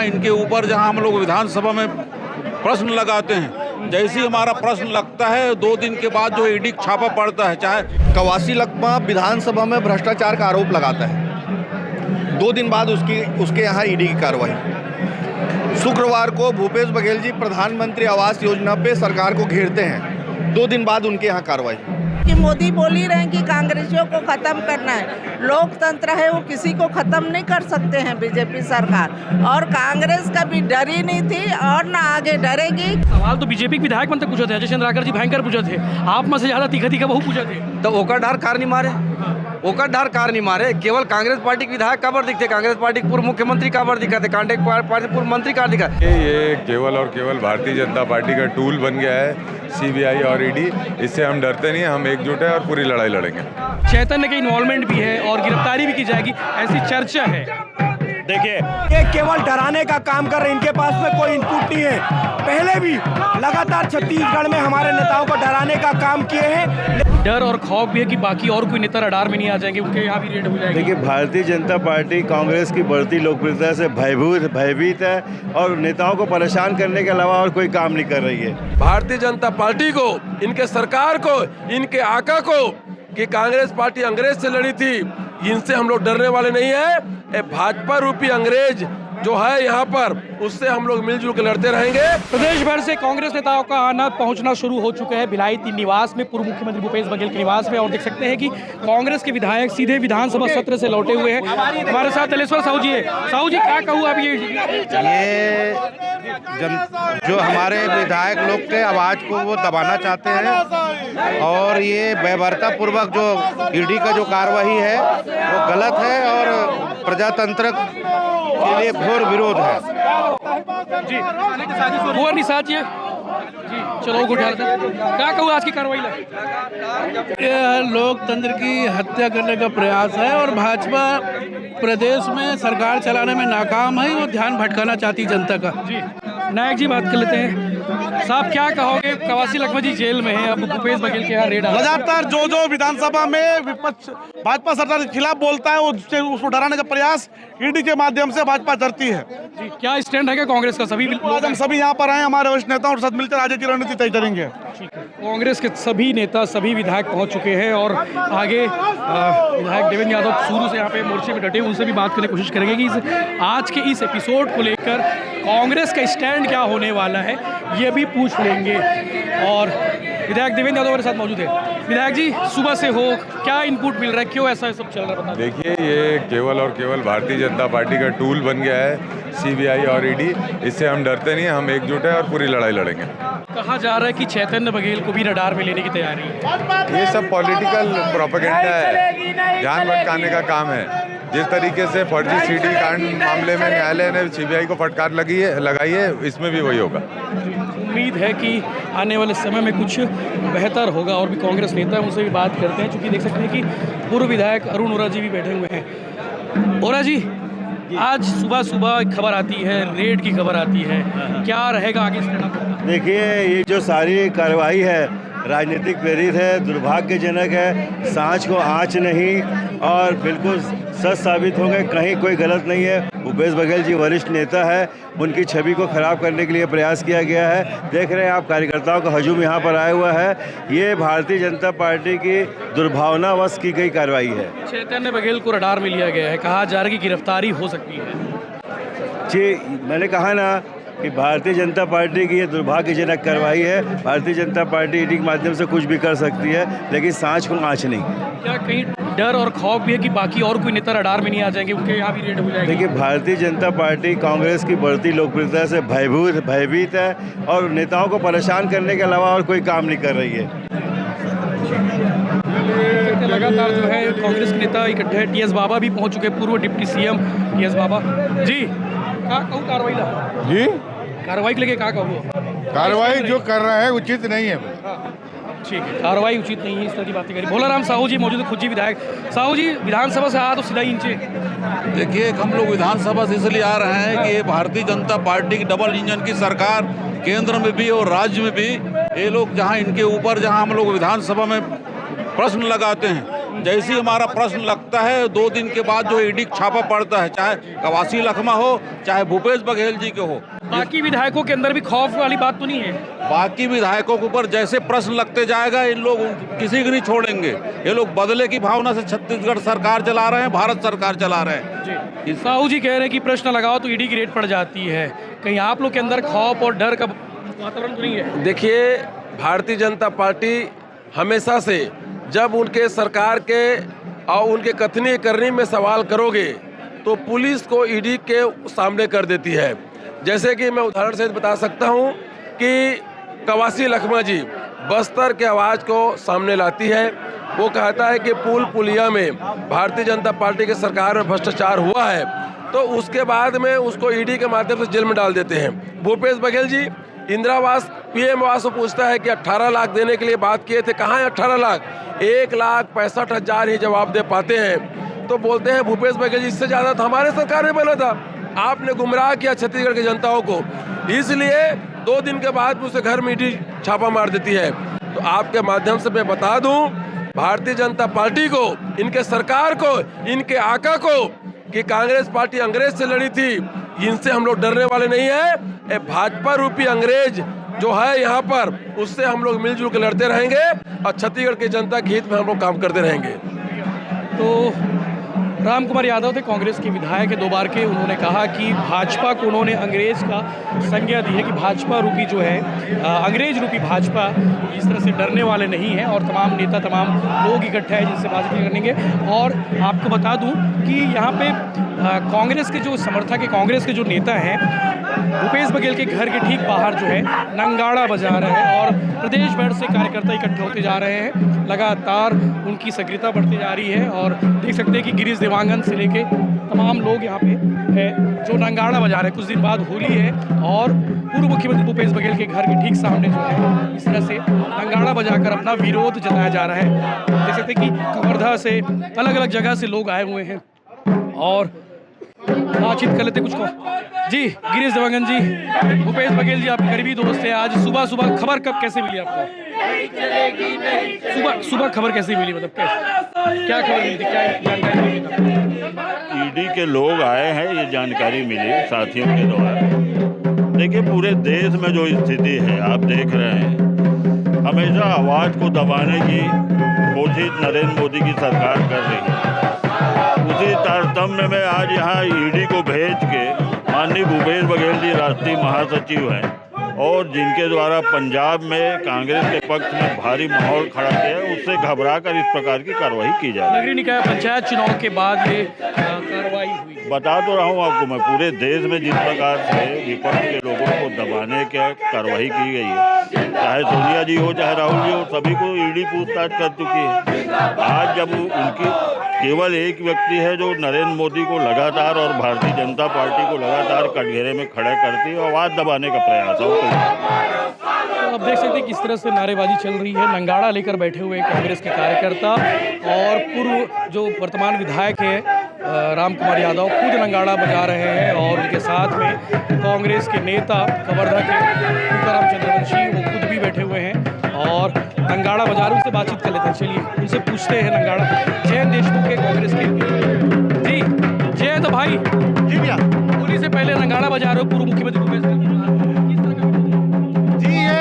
जहां इनके ऊपर जहां हम लोग विधानसभा में प्रश्न लगाते हैं, जैसे ही हमारा प्रश्न लगता है 2 दिन के बाद जो ईडी छापा पड़ता है, चाहे कवासी लखमा विधानसभा में भ्रष्टाचार का आरोप लगाता है, 2 दिन बाद उसके यहाँ ईडी की कार्रवाई। शुक्रवार को भूपेश बघेल जी प्रधानमंत्री आवास योजना पे सरकार को घेरते हैं, 2 दिन बाद उनके यहाँ कार्रवाई। कि मोदी बोल ही रहे हैं कि कांग्रेसियों को खत्म करना है। लोकतंत्र है, वो किसी को खत्म नहीं कर सकते हैं बीजेपी सरकार, और कांग्रेस कभी डरी नहीं थी और ना आगे डरेगी। सवाल तो बीजेपी के विधायक मंत्री पूछे थे, अजय चंद्राकर जी भयंकर पूछे थे, आप में से ज्यादा तीखा बहु पूछे थे। तो ओकर डार कार नहीं मारे, ओकर डार कार नहीं मारे। केवल कांग्रेस पार्टी के विधायक काबर दिखते, कांग्रेस पार्टी के पूर्व मुख्यमंत्री काबर दिखाते, कांग्रेस पार्टी पूर्व मंत्री कार दिखाते। ये केवल और केवल भारतीय जनता पार्टी का टूल बन गया है सीबीआई और ईडी। इससे हम डरते नहीं, हम एकजुट है और पूरी लड़ाई लड़ेंगे। चैतन्य का इन्वॉल्वमेंट भी है और गिरफ्तारी भी की जाएगी, ऐसी चर्चा है। देखिए, ये केवल डराने का काम कर रहे हैं, इनके पास में कोई इनपुट नहीं है। पहले भी लगातार छत्तीसगढ़ में हमारे नेताओं को डराने का काम किए हैं। डर और खौफ भी है कि बाकी और कोई नेता रडार में नहीं आ जाएंगे, उनके यहाँ भी रेड हो जाएगी। देखिए, भारतीय जनता पार्टी कांग्रेस की बढ़ती लोकप्रियता से भयभीत है और नेताओं को परेशान करने के अलावा और कोई काम नहीं कर रही है। भारतीय जनता पार्टी को, इनके सरकार को, इनके आका को कि कांग्रेस पार्टी अंग्रेज से लड़ी थी, इनसे हम लोग डरने वाले नहीं है। भाजपा रूपी अंग्रेज जो है यहाँ पर, उससे हम लोग मिलजुल कर लड़ते रहेंगे। प्रदेश भर से कांग्रेस नेताओं का आना पहुंचना शुरू हो चुका है भिलाई 3 निवास में, पूर्व मुख्यमंत्री भूपेश बघेल के निवास में। और देख सकते हैं कि कांग्रेस के विधायक सीधे विधानसभा सत्र से लौटे हुए हैं। हमारे साथ दलेश्वर साहू जी है। साहू जी, क्या कहूँ अब ये जो हमारे विधायक लोग के आवाज़ को वो दबाना चाहते हैं, और ये बेबर्ता पूर्वक जो ईडी का जो कार्रवाई है वो गलत है और प्रजातंत्र के लिए घोर विरोध है। जी, घोर निषाद जी, चलो उठा लेते हैं। क्या कहूँ आज की कार्रवाई ये लोकतंत्र की हत्या करने का प्रयास है और भाजपा प्रदेश में सरकार चलाने में नाकाम है, वो ध्यान भटकाना चाहती जनता का। जी, नायक जी बात कर लेते हैं। साहब, क्या कहोगे, कवासी लखमा जी जेल में है, अब भूपेश बघेल के यहाँ रेड आ। लगातार जो विधानसभा में विपक्ष भाजपा सरकार के खिलाफ बोलता है, उसको डराने का प्रयास ईडी के माध्यम से भाजपा करती है। जी, क्या स्टैंड है क्या कांग्रेस का? आज हम सभी यहाँ पर आए, हमारे वरिष्ठ नेताओं के साथ मिलकर आगे की रणनीति तय करेंगे। कांग्रेस के सभी नेता, सभी विधायक पहुंच चुके हैं और आगे विधायक देवेंद्र यादव शुरू से यहाँ पे मोर्चे में डटे, उनसे भी बात करने की कोशिश करेंगे कि आज के इस एपिसोड को लेकर कांग्रेस का स्टैंड क्या होने वाला है, ये भी पूछ लेंगे। और विधायक देवेंद्र यादव हमारे साथ मौजूद है। विधायक जी, सुबह से हो, क्या इनपुट मिल रहा है, क्यों ऐसा सब चल रहा है? देखिए, ये केवल और केवल भारतीय जनता पार्टी का टूल बन गया है सीबीआई और ईडी। इससे हम डरते नहीं, हम एकजुट है और पूरी लड़ाई लड़ेंगे। कहा जा रहा है कि चैतन्य बघेल को भी रडार में लेने की तैयारी है। ये सब पॉलिटिकल प्रोपेगेंडा है, ध्यान भटकाने का काम है। जिस तरीके से फर्जी सीडी कांड मामले में न्यायालय ने सीबीआई को फटकार लगाई है, इसमें भी वही होगा। उम्मीद है कि आने वाले समय में कुछ बेहतर होगा। और भी कांग्रेस नेता है, उनसे भी बात करते हैं, क्योंकि देख सकते हैं कि पूर्व विधायक अरुण ओरा जी भी बैठे हुए हैं। ओरा जी, आज सुबह सुबह खबर आती है, रेड की खबर आती है, क्या रहेगा आगे? देखिए, ये जो सारी कार्रवाई है राजनीतिक प्रेरित है, दुर्भाग्यजनक है, सांच को आँच नहीं और बिल्कुल सच साबित होंगे, कहीं कोई गलत नहीं है। भूपेश बघेल जी वरिष्ठ नेता है, उनकी छवि को खराब करने के लिए प्रयास किया गया है। देख रहे हैं आप, कार्यकर्ताओं का हजूम यहाँ पर आया हुआ है। ये भारतीय जनता पार्टी की दुर्भावनावश की गई कार्रवाई है। चैतन्य बघेल को रडार में लिया गया है, कहा जा रहा है कि गिरफ्तारी हो सकती है। जी, मैंने कहा ना कि भारतीय जनता पार्टी की ये दुर्भाग्यजनक कार्रवाई है। भारतीय जनता पार्टी ईडी के माध्यम से कुछ भी कर सकती है, लेकिन सांच को आँच नहीं। क्या कहीं डर और खौफ भी है कि बाकी और कोई नेता रडार में नहीं आ जाएंगे, उनके यहाँ भी रेड हो जाएगी? देखिए, भारतीय जनता पार्टी कांग्रेस की बढ़ती लोकप्रियता से भयभीत है और नेताओं को परेशान करने के अलावा और कोई काम नहीं कर रही है। लगातार जो है कांग्रेस के नेता इकट्ठे हैं। टीएस बाबा भी पहुंच चुके, पूर्व डिप्टी सीएम टीएस बाबा जी। क्या कहूँ कार्रवाई ला जी, कार्रवाई के लेके क्या कहूँ? कार्रवाई जो कर रहा है उचित नहीं है। ठीक है, कार्रवाई उचित नहीं है, इस तरह की बातें करी। भोलाराम साहू जी मौजूद है, खुद जी विधायक। साहू जी, विधानसभा से आया तो सीधा ही नीचे। देखिए, हम लोग विधानसभा से इसलिए आ रहे हैं कि ये भारतीय जनता पार्टी की डबल इंजन की सरकार केंद्र में भी और राज्य में भी, ये लोग जहां इनके ऊपर जहां हम लोग विधानसभा में प्रश्न लगाते हैं, जैसे ही हमारा प्रश्न लगता है 2 दिन के बाद जो ईडी छापा पड़ता है, चाहे कवासी लखमा हो चाहे भूपेश बघेल जी के हो। बाकी विधायकों के अंदर भी खौफ वाली बात तो नहीं है? बाकी विधायकों के ऊपर जैसे प्रश्न लगते जाएगा इन लोग किसी को नहीं छोड़ेंगे। ये लोग बदले की भावना से छत्तीसगढ़ सरकार चला रहे हैं, भारत सरकार चला रहे हैं। साहू जी कह रहे हैं कि प्रश्न लगाओ तो ईडी की रेड पड़ जाती है। कहीं आप लोग के अंदर खौफ और डर का वातावरण तो नहीं है? देखिए, भारतीय जनता पार्टी हमेशा से जब उनके सरकार के और उनके कथनी करनी में सवाल करोगे तो पुलिस को ईडी के सामने कर देती है। जैसे कि मैं उदाहरण से बता सकता हूं कि कवासी लखमा जी बस्तर के आवाज़ को सामने लाती है। वो कहता है कि पुल पुलिया में भारतीय जनता पार्टी के सरकार में भ्रष्टाचार हुआ है, तो उसके बाद में उसको ईडी के माध्यम से जेल में डाल देते हैं। भूपेश बघेल जी इंदिरा आवास पीएम आवास को पूछता है कि 18 लाख देने के लिए बात किए थे, कहाँ है 18 लाख? 1,65,000 ही जवाब दे पाते हैं। तो बोलते हैं भूपेश बघेल जी इससे ज़्यादा तो हमारे सरकार में बना था, आपने गुमराह किया छत्तीसगढ़ की जनताओं को, इसलिए 2 दिन के बाद उसे घर में ईडी छापा मार देती है। तो आपके माध्यम से मैं बता दूं भारतीय जनता पार्टी को, इनके सरकार को, इनके आका को कि कांग्रेस पार्टी अंग्रेज से लड़ी थी, इनसे हम लोग डरने वाले नहीं है। भाजपा रूपी अंग्रेज जो है यहाँ पर, उससे हम लोग मिलजुल कर लड़ते रहेंगे और छत्तीसगढ़ की जनता के हित में हम लोग काम करते रहेंगे। तो राम कुमार यादव थे, कांग्रेस के विधायक है 2 बार के। उन्होंने कहा कि भाजपा को उन्होंने अंग्रेज का संज्ञा दी है कि भाजपा रूपी जो है अंग्रेज रूपी भाजपा इस तरह से डरने वाले नहीं है और तमाम नेता तमाम लोग इकट्ठा है जिनसे बातचीत करेंगे। और आपको बता दूं कि यहाँ पे कांग्रेस के जो समर्थक है, कांग्रेस के जो नेता हैं, भूपेश बघेल के घर के ठीक बाहर जो है नंगाड़ा बजा रहे हैं और प्रदेश भर से कार्यकर्ता इकट्ठे होते जा रहे हैं। लगातार उनकी सक्रियता बढ़ती जा रही है और देख सकते हैं कि गिरीश देवांगन से लेके तमाम लोग यहाँ पे है जो नंगाड़ा बजा रहे हैं। कुछ दिन बाद होली है और पूर्व मुख्यमंत्री भूपेश बघेल के घर के ठीक सामने जो है इस तरह से नंगाड़ा बजाकर अपना विरोध जताया जा रहा है। देख सकते हैं कि कवर्धा से अलग अलग जगह से लोग आए हुए हैं और बातचीत कर लेते कुछ को। जी गिरीश देवांगन जी, भूपेश बघेल जी आपके करीबी दोस्त हैं। आज सुबह सुबह खबर कब कैसे मिली आपको? सुबह खबर कैसे मिली, मतलब क्या खबर मिली थी, क्या जानकारी मिली थी? ईडी के लोग आए हैं, ये जानकारी मिली साथियों के द्वारा। देखिए, पूरे देश में जो स्थिति है आप देख रहे हैं, हमेशा आवाज़ को दबाने की कोशिश नरेंद्र मोदी की सरकार कर रही है। उसी तारतम्य में आज यहाँ ईडी को भेज के माननीय भूपेश बघेल जी राष्ट्रीय महासचिव हैं और जिनके द्वारा पंजाब में कांग्रेस के पक्ष में भारी माहौल खड़ा किया है, उससे घबराकर इस प्रकार की कार्रवाई की जा रही है। नगरीय निकाय पंचायत चुनाव के बाद ये कार्रवाई हुई। बता तो रहा हूँ आपको मैं, पूरे देश में जिस प्रकार से विपक्ष के लोगों को दबाने की कार्रवाई की गई है, चाहे सोनिया जी हो चाहे राहुल जी हो, सभी को ईडी पूछताछ कर चुकी है। आज जब उनकी केवल एक व्यक्ति है जो नरेंद्र मोदी को लगातार और भारतीय जनता पार्टी को लगातार कटघरे में खड़ा करती है, आवाज़ दबाने का प्रयास हो। तो आप देख सकते हैं किस तरह से नारेबाजी चल रही है। नंगाड़ा लेकर बैठे हुए कांग्रेस के कार्यकर्ता और पूर्व जो वर्तमान विधायक है राम कुमार यादव खुद नंगाड़ा बजा रहे हैं और उनके साथ में कांग्रेस के नेता कवर्धा के तुकाराम चंद्रवंशी वो खुद भी बैठे हुए हैं और नंगाड़ा बजा रहे, उनसे बातचीत कर लेते हैं। चलिए उनसे पूछते हैं। नंगाड़ा जयंत देशमुख के कांग्रेस के जी जयंत भाई जी भैया, होली से पहले नंगाड़ा बजा रहे हो पूर्व मुख्यमंत्री भूपेश बघेल जी, ये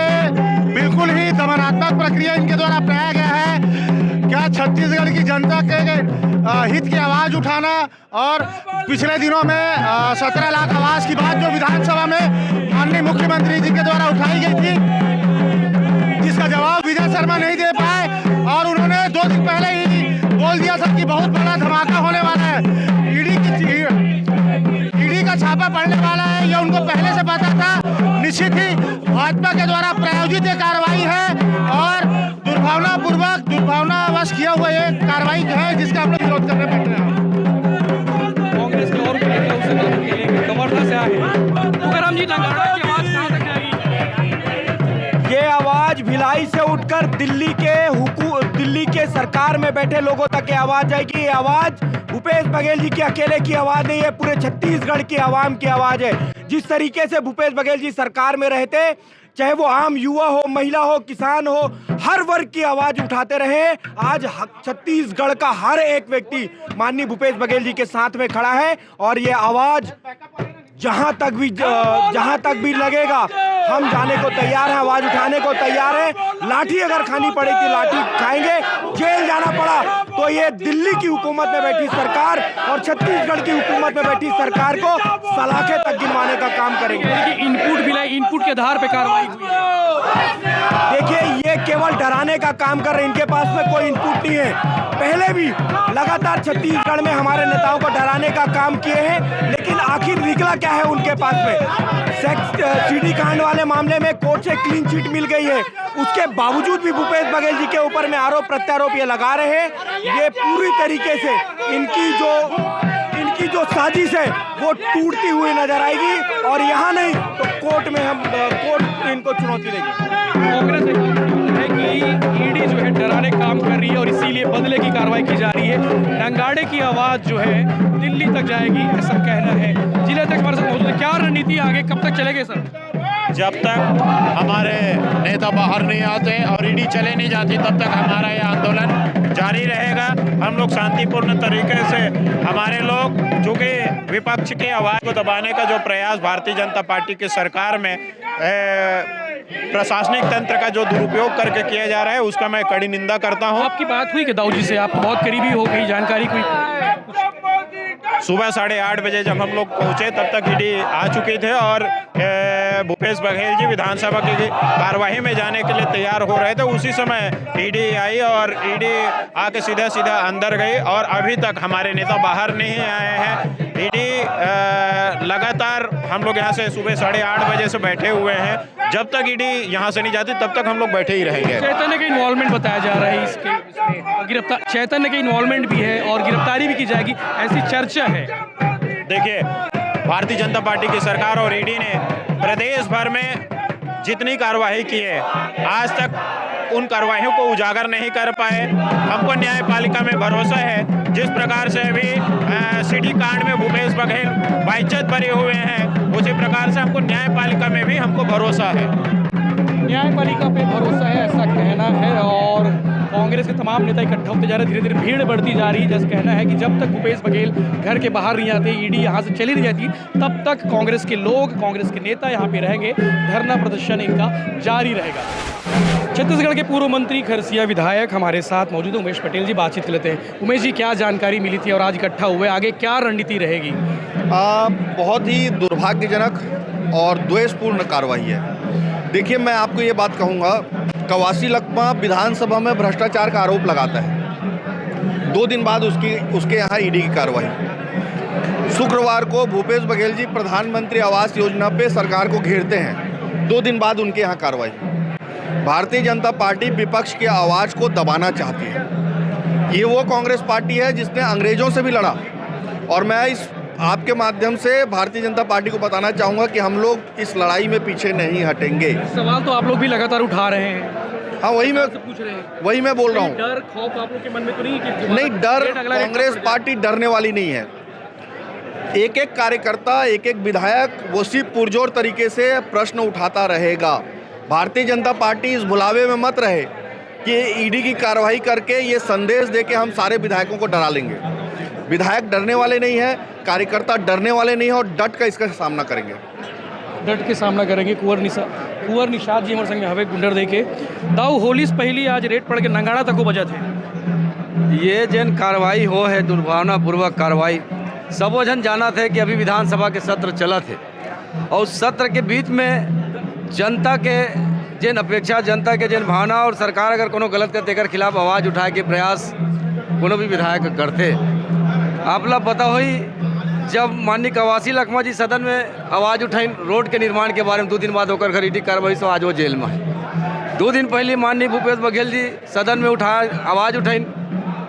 बिल्कुल ही दमनात्मक प्रक्रिया इनके द्वारा अपनाया गया है। क्या छत्तीसगढ़ की जनता के हित की आवाज़ उठाना और पिछले दिनों में 17 लाख आवास की बात जो विधानसभा में माननीय मुख्यमंत्री जी के द्वारा उठाई गई थी, जिसका जवाब विजय शर्मा नहीं दे पाए और उन्होंने 2 दिन पहले ही बोल दिया था कि बहुत बड़ा धमाका होने वाला है, ईडी का छापा पड़ने वाला है। ये उनको पहले से पता था। निश्चित ही भाजपा के द्वारा प्रायोजित ये कार्रवाई है और दुर्भावनावश किया हुआ ये कार्रवाई है जिसका हम लोग विरोध करने बैठ रहे हैं। कांग्रेस के और कवर्धा से आए तुकाराम जी, नंगाड़ा की आवाज कहां तक जाएगी? ये आवाज भिलाई से उठकर दिल्ली के सरकार में बैठे लोगों तक ये आवाज जाएगी। ये आवाज भूपेश बघेल जी की अकेले की आवाज नहीं है, पूरे छत्तीसगढ़ की आवाम की आवाज है। जिस तरीके से भूपेश बघेल जी सरकार में रहते, चाहे वो आम युवा हो, महिला हो, किसान हो, हर वर्ग की आवाज उठाते रहे। आज छत्तीसगढ़ का हर एक व्यक्ति माननीय भूपेश बघेल जी के साथ में खड़ा है और ये आवाज जहां तक भी लगेगा हम जाने को तैयार हैं, आवाज उठाने को तैयार हैं। लाठी अगर खानी पड़ेगी लाठी खाएंगे, जेल जाना पड़ा तो ये दिल्ली की हुकूमत में बैठी सरकार और छत्तीसगढ़ की हुकूमत में बैठी सरकार को सलाखें तक गिनवाने का काम करेंगे। इनपुट के आधार पे कार्रवाई हुई है। देखिए, ये केवल डराने का काम कर रहे हैं, इनके पास में कोई इनपुट नहीं है। पहले भी लगातार छत्तीसगढ़ में हमारे नेताओं को डराने का काम किए हैं, लेकिन आखिर निकला क्या है उनके पास में? सीडी कांड वाले मामले में कोर्ट से क्लीन चिट मिल गई है, उसके बावजूद भी भूपेश बघेल जी के ऊपर में आरोप प्रत्यारोप ये लगा रहे हैं। ये पूरी तरीके से इनकी जो साजिश है वो टूटती हुई नजर आएगी और यहाँ नहीं तो कोर्ट में कोर्ट इनको चुनौती देगी। कांग्रेस है कि ईडी जो है डराने काम कर रही है और इसीलिए बदले की कार्रवाई की जा रही है। नंगाड़े की आवाज जो है दिल्ली तक जाएगी, ऐसा कहना है। जिले तक हमारे साथ मौजूद है। क्या रणनीति आगे कब तक चलेगी सर? जब तक हमारे नेता बाहर नहीं आते और ईडी चले नहीं जाती तब तक हमारा यह आंदोलन जारी रहेगा। हम लोग शांतिपूर्ण तरीके से, हमारे लोग चूँकि विपक्ष की आवाज़ को दबाने का जो प्रयास भारतीय जनता पार्टी की सरकार में प्रशासनिक तंत्र का जो दुरुपयोग करके किया जा रहा है उसका मैं कड़ी निंदा करता हूं। आपकी बात हुई कि दाऊ जी से, आप बहुत करीबी हो गई, जानकारी कोई? सुबह 8:30 बजे जब हम लोग पहुंचे तब तक ईडी आ चुके थे और भूपेश बघेल जी विधानसभा की कार्यवाही में जाने के लिए तैयार हो रहे थे। उसी समय ईडी आई और ईडी आके सीधा सीधा अंदर गई और अभी तक हमारे नेता बाहर नहीं आए हैं। ईडी लगातार हम लोग यहाँ से सुबह 8:30 बजे से बैठे हुए हैं। जब तक ईडी यहाँ से नहीं जाती तब तक हम लोग बैठे ही रहेंगे। चैतन्य का इन्वॉल्वमेंट बताया जा रहा है इसके गिरफ्तार, चैतन्य का इन्वॉल्वमेंट भी है और गिरफ्तारी भी की जाएगी, ऐसी चर्चा है। देखिए, भारतीय जनता पार्टी की सरकार और ईडी ने प्रदेश भर में जितनी कार्रवाई की है आज तक उन कार्रवाइयों को उजागर नहीं कर पाए। हमको न्यायपालिका में भरोसा है। जिस प्रकार से अभी सीडी कांड में भूपेश बघेल बाइज्जत बरे हुए हैं, उसी प्रकार से हमको न्यायपालिका में भी हमको भरोसा है। न्यायपालिका पे भरोसा है, ऐसा कहना है। और कांग्रेस के तमाम नेता इकट्ठा होते जा रहे हैं, धीरे धीरे भीड़ बढ़ती जा रही है। जैसे कहना है कि जब तक भूपेश बघेल घर के बाहर नहीं आते, ईडी यहाँ से चली नहीं जाती, तब तक कांग्रेस के लोग, कांग्रेस के नेता यहाँ पे रहेंगे। धरना प्रदर्शन इनका जारी रहेगा। छत्तीसगढ़ के पूर्व मंत्री, खरसिया विधायक हमारे साथ मौजूद हैं। उमेश पटेल जी, बातचीत लेते हैं। उमेश जी, क्या जानकारी मिली थी और आज इकट्ठा हुए, आगे क्या रणनीति रहेगी? बहुत ही दुर्भाग्यजनक और द्वेषपूर्ण कार्रवाई है। देखिए, मैं आपको ये बात कहूँगा, कवासी लखमा विधानसभा में भ्रष्टाचार का आरोप लगाता है। 2 दिन बाद उसके यहाँ ईडी की कार्रवाई। शुक्रवार को भूपेश बघेल जी प्रधानमंत्री आवास योजना पे सरकार को घेरते हैं। 2 दिन बाद उनके यहाँ कार्रवाई। भारतीय जनता पार्टी विपक्ष की आवाज़ को दबाना चाहती है। ये वो कांग्रेस पार्टी है जिसने अंग्रेजों से भी लड़ा और मैं इस आपके माध्यम से भारतीय जनता पार्टी को बताना चाहूँगा कि हम लोग इस लड़ाई में पीछे नहीं हटेंगे। सवाल तो आप लोग भी लगातार उठा रहे हैं। हाँ, वही मैं बोल रहा हूँ। डर, खौफ आप लोग के मन में तो नहीं कि नहीं, डर, कांग्रेस पार्टी डरने वाली नहीं है। एक एक कार्यकर्ता, एक एक विधायक वो सिर्फ पुरजोर तरीके से प्रश्न उठाता रहेगा। भारतीय जनता पार्टी इस भुलावे में मत रहे कि ईडी की कार्रवाई करके ये संदेश दे के हम सारे विधायकों को डरा लेंगे। विधायक डरने वाले नहीं है, कार्यकर्ता डरने वाले नहीं है और डट कर इसका सामना करेंगे। डट के सामना करेंगे। कुंवर निषाद जी हमारे संग में हवे गुंडर दे के दाऊ होली से पहली आज रेट पड़ के नंगाड़ा तक को बजा थे। ये जन कार्रवाई हो है दुर्भावनापूर्वक कार्रवाई। सबो जन जाना थे कि अभी विधानसभा के सत्र चला थे और उस सत्र के बीच में जनता के जिन अपेक्षा, जनता के जिन भावना और सरकार अगर कोनो गलत करते कर खिलाफ आवाज़ उठाए के प्रयास कोनो भी विधायक करते। आप लोग पता हुई जब माननीय कवासी लखमा जी सदन में आवाज़ उठाई रोड के निर्माण के बारे में, 2 दिन बाद होकर घर ईडी कार्रवाई से आज वो जेल में है। 2 दिन पहले माननीय भूपेश बघेल जी सदन में आवाज़ उठाई,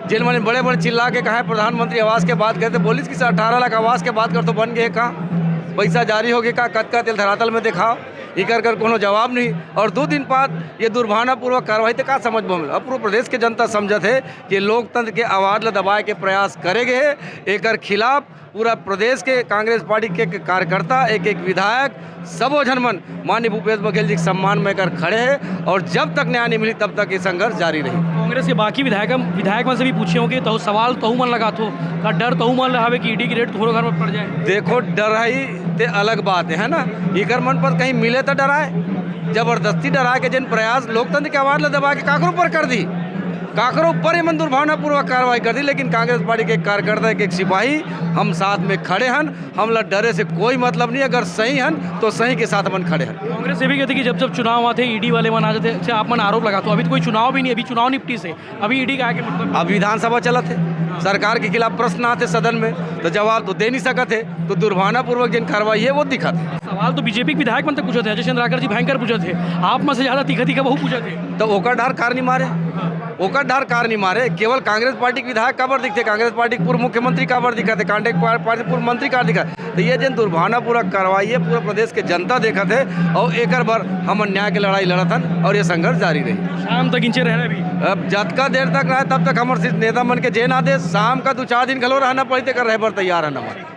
जेल में बड़े बड़े चिल्ला के कहा प्रधानमंत्री आवास के बात करते, बोलिस कि 18 लाख आवास के बात कर तो बन गए, कहाँ पैसा जारी हो गया, का कद का तेल धरातल में दिखाओ। इकर कर कोनो जवाब नहीं। और 2 दिन बाद ये दुर्भावनापूर्वक कार्रवाई तो का समझ में अब पूरे प्रदेश के जनता समझत है कि लोकतंत्र के आवाज़ ला दबाए के प्रयास करेगे है। एकर खिलाफ पूरा प्रदेश के कांग्रेस पार्टी के कार्यकर्ता एक विधायक सबो झन मन माननीय भूपेश बघेल जी के सम्मान में कर खड़े हैं और जब तक न्याय नहीं मिली तब तक ये संघर्ष जारी रही। कांग्रेस के बाकी विधायक मन से भी पूछे होंगे तो सवाल तहु मन लगा तो का डर तहु मन रहा कि ईडी की रेट थोड़ा घर में पड़ जाए। देखो डराई ते अलग बात है ना, इकर मन पर कहीं मिले तो डराए, जबरदस्ती डरा के जिन प्रयास लोकतंत्र के आवाज ला दबा के काकरों पर कर दी, काकरों पर ही मन दुर्भावनापूर्वक कार्रवाई कर दी। लेकिन कांग्रेस पार्टी के कार्यकर्ता एक सिपाही हम साथ में खड़े हन, हम डरे से कोई मतलब नहीं। अगर सही हन तो सही के साथ मन खड़े हन। कांग्रेस ये भी कहती कि जब चुनाव आते ईडी वाले मन आ जाते से आप मन आरोप लगा तो अभी तो कोई चुनाव भी नहीं, अभी चुनाव निपटी से अभी ईडी का आगे मतलब अब विधानसभा चला थे, सरकार के खिलाफ प्रश्न आते सदन में तो जवाब तो दे नहीं सकते, तो दुर्भावनापूर्वक जिन कार्रवाई है वो दिखाते। सवाल तो बीजेपी के विधायक मन तक पूछे थे, अजय चंद्राकर जी भयंकर पूछे थे, आप में से ज्यादा तीखा बहु पूछे थे। तो ओकर ढार कार नहीं मारे, ओकर ढार कार नहीं मारे। केवल कांग्रेस पार्टी के विधायक काबर दिखते, कांग्रेस पार्टी के पूर्व मुख्यमंत्री काबर दिखते, कांग्रेस पार्टी पूर्व मंत्री का दिखा। तो ये जिन दुर्भावनापूर्वक कार्रवाई है पूरे प्रदेश के जनता देखा थे और एक बार हम न्याय की लड़ाई लड़तन और ये संघर्ष जारी रही। शाम तक इंचे रहना भी अब जतका देर तक रहे तब तक हमारे नेता मन के जेन आदेश, शाम का 2-4 दिन घलो रहना पड़ते कर रहे पर तैयार है हमारे।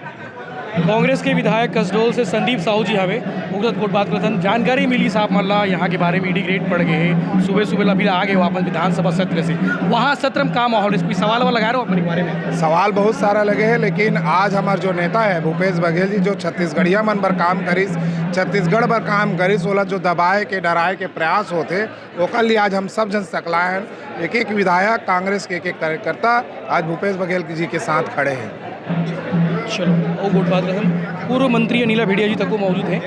कांग्रेस के विधायक कसडोल से संदीप साहू जी हवे उगत कोट बात करतन जानकारी मिली साहब मल्ला यहाँ के बारे में ईडी ग्रेड पड़ गए, सुबह अभी आ गए वापस विधानसभा सत्र से, वहाँ सत्र में काम माहौल कोई सवाल लगा रहे हो अपने बारे में? सवाल बहुत सारा लगे हैं, लेकिन आज हमारे जो नेता है भूपेश बघेल जी जो छत्तीसगढ़िया मन पर काम करिस, छत्तीसगढ़ पर काम करिस, ओला जो दबाए के डराए के प्रयास होते ओकर लिए आज हम सब जन सकलाए हैं। एक विधायक कांग्रेस के एक कार्यकर्ता आज भूपेश बघेल जी के साथ खड़े हैं। चलो वो गुड बात रहन। पूर्व मंत्री अनिला भेड़िया जी तक को मौजूद है।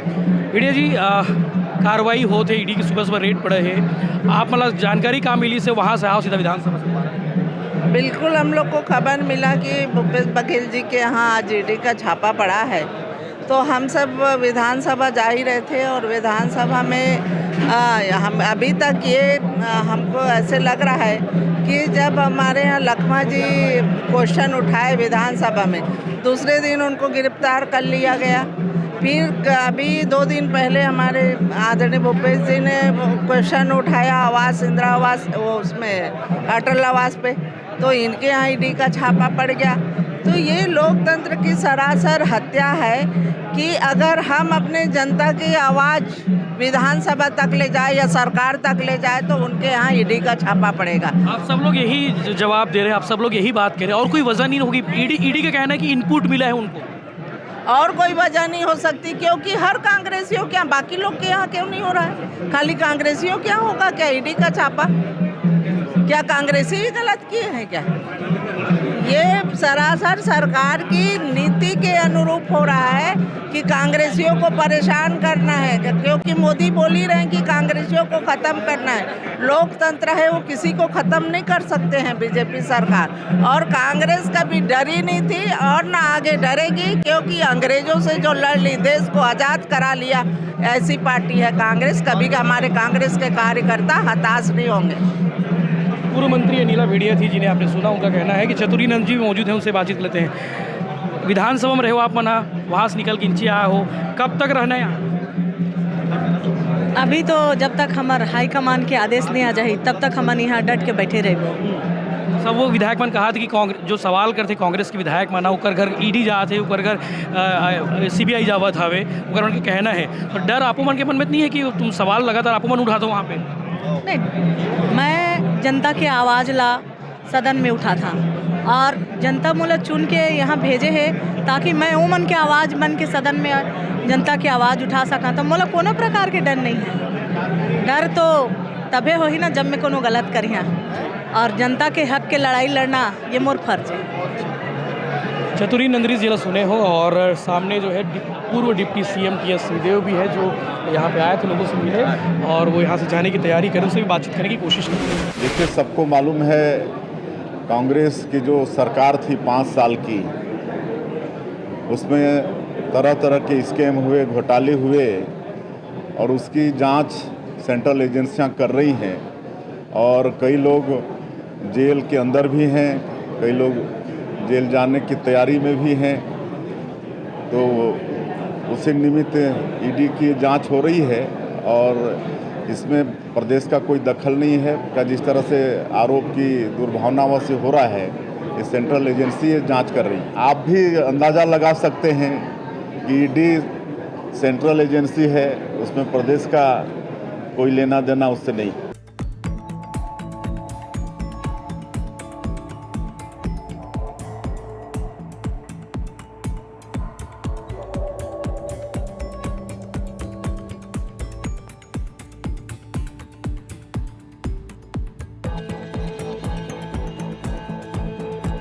भेड़िया जी कार्रवाई होते ईडी की सुबह रेट पड़े है, आप मतलब जानकारी कहाँ मिली से वहाँ से आओ सीधा विधानसभा से? बिल्कुल हम लोग को खबर मिला कि भूपेश बघेल जी के यहाँ आज ईडी का छापा पड़ा है, तो हम सब विधानसभा जा ही रहे थे और विधानसभा में हम अभी तक ये हमको ऐसे लग रहा है कि जब हमारे यहाँ लखमा जी क्वेश्चन उठाए विधानसभा में, दूसरे दिन उनको गिरफ्तार कर लिया गया। फिर अभी 2 दिन पहले हमारे आदरणीय भूपेश जी ने क्वेश्चन उठाया आवास, इंदिरा आवास, वो उसमें अटल आवास पे, तो इनके यहाँ ईडी का छापा पड़ गया। तो ये लोकतंत्र की सरासर हत्या है कि अगर हम अपने जनता की आवाज़ विधानसभा तक ले जाए या सरकार तक ले जाए तो उनके यहाँ ईडी का छापा पड़ेगा। आप सब लोग यही जवाब दे रहे हैं, आप सब लोग यही बात कह रहे हैं और कोई वजह नहीं होगी? ईडी का कहना है कि इनपुट मिला है उनको, और कोई वजह नहीं हो सकती, क्योंकि हर कांग्रेसियों के यहाँ, बाकी लोग के यहाँ क्यों नहीं हो रहा है? खाली कांग्रेसियों के यहाँ होगा क्या ईडी का छापा? क्या कांग्रेसी ही गलत किए हैं क्या? ये सरासर सरकार की नीति के अनुरूप हो रहा है कि कांग्रेसियों को परेशान करना है, क्योंकि मोदी बोल ही रहे हैं कि कांग्रेसियों को ख़त्म करना है। लोकतंत्र है वो किसी को ख़त्म नहीं कर सकते हैं बीजेपी सरकार, और कांग्रेस कभी डरी नहीं थी और ना आगे डरेगी, क्योंकि अंग्रेजों से जो लड़ ली, देश को आज़ाद करा लिया, ऐसी पार्टी है कांग्रेस। कभी हमारे कांग्रेस के कार्यकर्ता हताश नहीं होंगे। पूर्व मंत्री अनिला भेड़िया थी जिन्हें आपने सुना, उनका कहना है कि चतुरीनंद जी मौजूद हैं, उनसे बातचीत लेते हैं। विधानसभा में रहे हो आप मना, वहाँ से निकल के नीचे आया हो, कब तक रहना है यहाँ? अभी तो जब तक हमारे हाईकमान के आदेश नहीं आ जाए तब तक हम यहाँ डट के बैठे रहे। सब वो विधायक मन कहा था कि जो सवाल करते कांग्रेस के विधायक माना ओकर घर ईडी जाते, ओकर घर सीबीआई जावत हवे, ओकर उनके कहना है, तो डर आपो मन के मन में नहीं है कि तुम सवाल लगातार आपो मन उठाते हो वहाँ पे? नहीं, मैं जनता की आवाज़ ला सदन में उठा था और जनता मोला चुन के यहाँ भेजे है ताकि मैं वो मन के आवाज़ बन के सदन में जनता की आवाज़ उठा सका। तो मोला कोनो प्रकार के डर नहीं है। डर तो तबे हो ही ना जब मैं कोनो गलत करिया, और जनता के हक के लड़ाई लड़ना ये मोर फर्ज है। चतुरी नंदरी जिला सुने हो और सामने जो है पूर्व डिप्टी सीएम टीएस सिंहदेव भी है जो यहाँ पे आए थे, लोगों से मिले और वो यहाँ से जाने की तैयारी करें, उससे भी बातचीत करने की कोशिश करें। देखिए, सबको मालूम है कांग्रेस की जो सरकार थी 5 साल की, उसमें तरह तरह के स्कैम हुए, घोटाले हुए और उसकी जांच सेंट्रल एजेंसियां कर रही हैं और कई लोग जेल के अंदर भी हैं, कई लोग जेल जाने की तैयारी में भी हैं। तो उसी निमित्त ईडी की जांच हो रही है और इसमें प्रदेश का कोई दखल नहीं है का जिस तरह से आरोप की दुर्भावनाओं से हो रहा है, ये सेंट्रल एजेंसी जांच कर रही है। आप भी अंदाज़ा लगा सकते हैं कि ईडी सेंट्रल एजेंसी है, उसमें प्रदेश का कोई लेना देना उससे नहीं।